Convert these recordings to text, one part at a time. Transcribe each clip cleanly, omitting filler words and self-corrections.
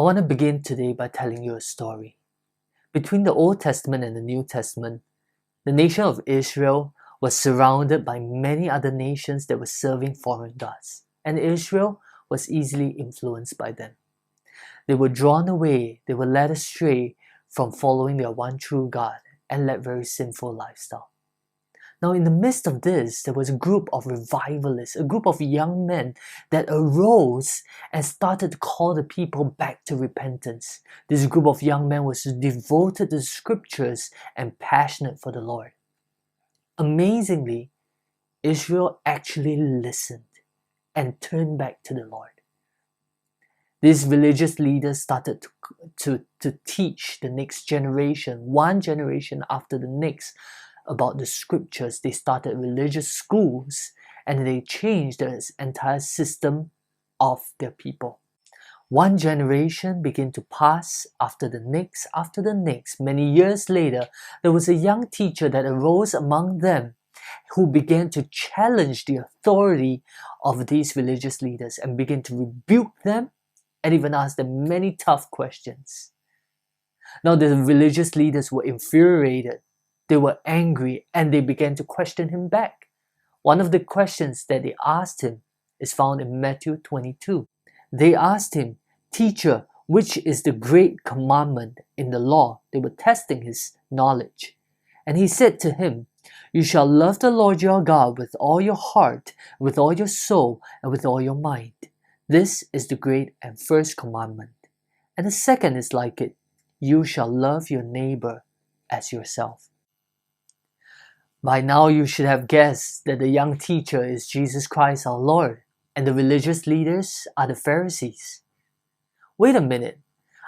want to begin today by telling you a story. Between the Old Testament and the New Testament, the nation of Israel was surrounded by many other nations that were serving foreign gods, and Israel was easily influenced by them. They were drawn away, they were led astray from following their one true God and led very sinful lifestyle. Now, in the midst of this, there was a group of revivalists, a group of young men that arose and started to call the people back to repentance. This group of young men was devoted to the scriptures and passionate for the Lord. Amazingly, Israel actually listened and turned back to the Lord. These religious leaders started to teach the next generation, one generation after the next, about the scriptures. They started religious schools and they changed the entire system of their people. One generation began to pass after the next, after the next. Many years later, there was a young teacher that arose among them who began to challenge the authority of these religious leaders and began to rebuke them and even ask them many tough questions. Now the religious leaders were infuriated. They were angry and they began to question him back. One of the questions that they asked him is found in Matthew 22. They asked him, "Teacher, which is the great commandment in the law?" They were testing his knowledge. And he said to him, "You shall love the Lord your God with all your heart, with all your soul, and with all your mind. This is the great and first commandment. And the second is like it. You shall love your neighbor as yourself." By now you should have guessed that the young teacher is Jesus Christ our Lord, and the religious leaders are the Pharisees. Wait a minute,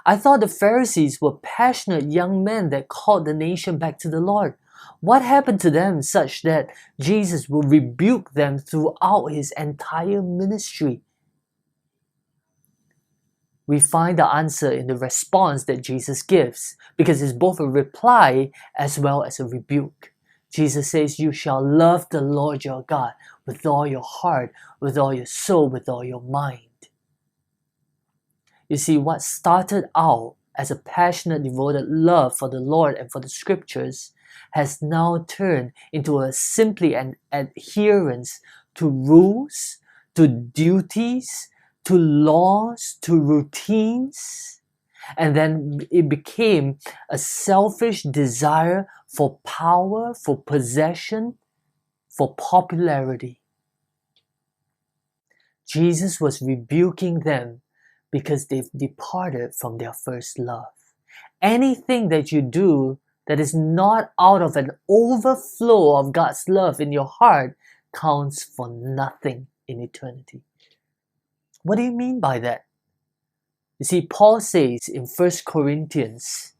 I thought the Pharisees were passionate young men that called the nation back to the Lord. What happened to them such that Jesus will rebuke them throughout his entire ministry? We find the answer in the response that Jesus gives, because it's both a reply as well as a rebuke. Jesus says, "You shall love the Lord your God with all your heart, with all your soul, with all your mind." You see, what started out as a passionate, devoted love for the Lord and for the scriptures has now turned into a simply an adherence to rules, to duties, to laws, to routines. And then it became a selfish desire for power, for possession, for popularity. Jesus was rebuking them because they've departed from their first love. Anything that you do that is not out of an overflow of God's love in your heart counts for nothing in eternity. What do you mean by that? You see, Paul says in 1 Corinthians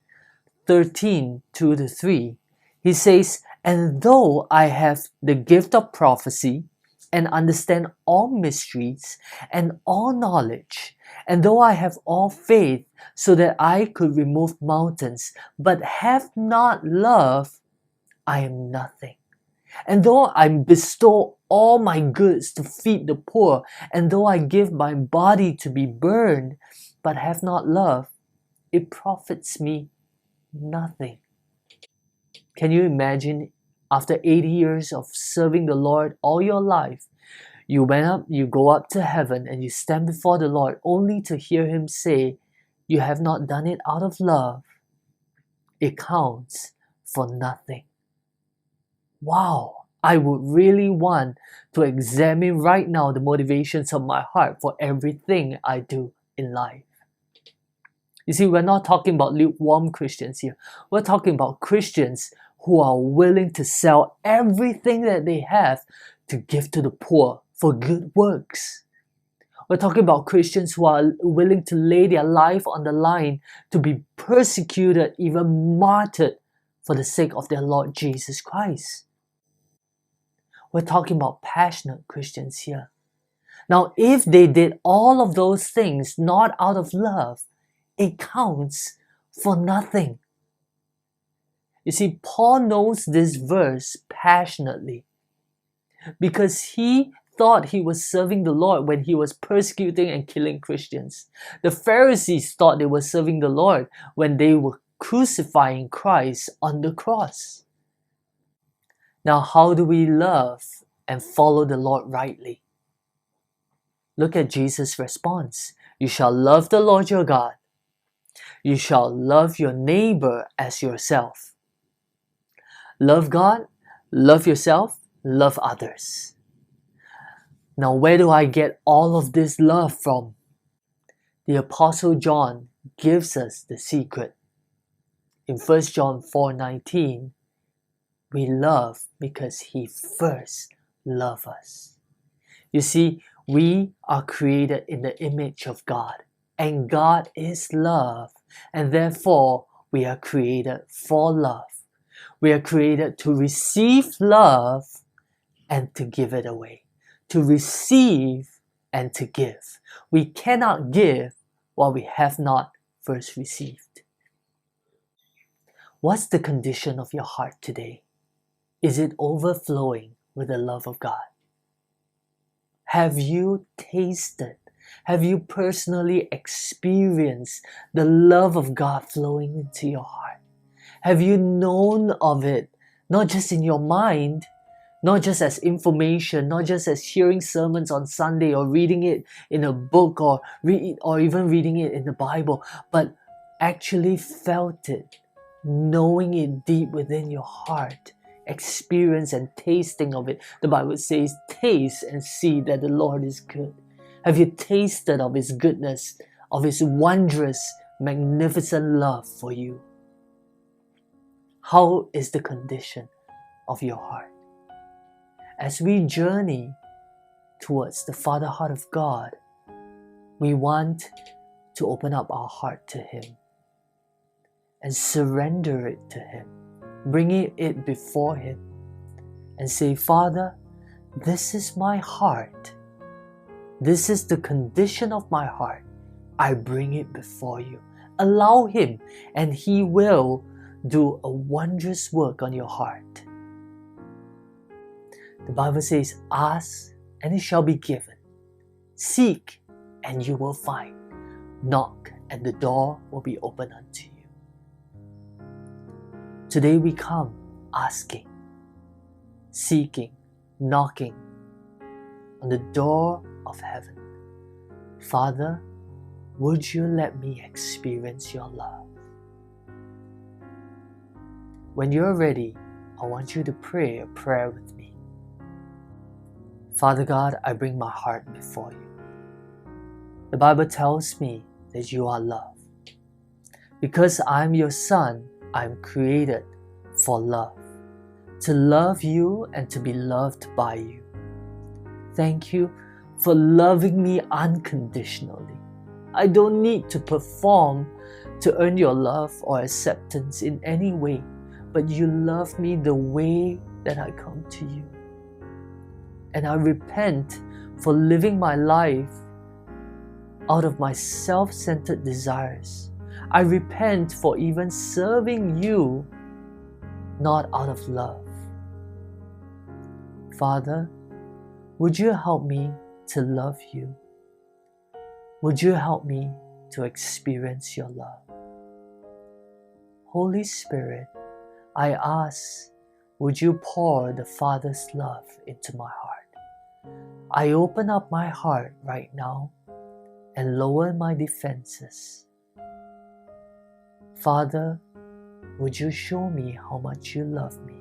13, 2-3, he says, "And though I have the gift of prophecy and understand all mysteries and all knowledge, and though I have all faith so that I could remove mountains, but have not love, I am nothing. And though I bestow all my goods to feed the poor, and though I give my body to be burned, but have not love, it profits me nothing." Can you imagine, after 80 years of serving the Lord all your life, you go up to heaven and you stand before the Lord only to hear him say, "You have not done it out of love. It counts for nothing." Wow, I would really want to examine right now the motivations of my heart for everything I do in life. You see, we're not talking about lukewarm Christians here. We're talking about Christians who are willing to sell everything that they have to give to the poor for good works. We're talking about Christians who are willing to lay their life on the line to be persecuted, even martyred for the sake of their Lord Jesus Christ. We're talking about passionate Christians here. Now, if they did all of those things not out of love, it counts for nothing. You see, Paul knows this verse passionately because he thought he was serving the Lord when he was persecuting and killing Christians. The Pharisees thought they were serving the Lord when they were crucifying Christ on the cross. Now, how do we love and follow the Lord rightly? Look at Jesus' response. You shall love the Lord your God. You shall love your neighbor as yourself. Love God, love yourself, love others. Now, where do I get all of this love from? The Apostle John gives us the secret. In 1 John 4:19, we love because He first loved us. You see, we are created in the image of God, and God is love, and therefore we are created for love. We are created to receive love and to give it away. To receive and to give. We cannot give what we have not first received. What's the condition of your heart today? Is it overflowing with the love of God? Have you tasted? Have you personally experienced the love of God flowing into your heart? Have you known of it, not just in your mind, not just as information, not just as hearing sermons on Sunday or reading it in a book or even reading it in the Bible, but actually felt it, knowing it deep within your heart, experience and tasting of it. The Bible says, taste and see that the Lord is good. Have you tasted of His goodness, of His wondrous, magnificent love for you? How is the condition of your heart? As we journey towards the Father heart of God, we want to open up our heart to Him and surrender it to Him, bringing it before Him and say, Father, this is my heart. This is the condition of my heart. I bring it before you. Allow Him, and He will do a wondrous work on your heart. The Bible says, ask and it shall be given. Seek and you will find. Knock and the door will be opened unto you. Today we come asking, seeking, knocking on the door of heaven. Father, would you let me experience your love? When you're ready, I want you to pray a prayer with me. Father God, I bring my heart before you. The Bible tells me that you are love. Because I'm your son, I'm created for love. To love you and to be loved by you. Thank you for loving me unconditionally. I don't need to perform to earn your love or acceptance in any way, but you love me the way that I come to you. And I repent for living my life out of my self-centered desires. I repent for even serving you not out of love. Father, would you help me to love you? Would you help me to experience your love? Holy Spirit, I ask, would you pour the Father's love into my heart? I open up my heart right now and lower my defenses. Father, would you show me how much you love me?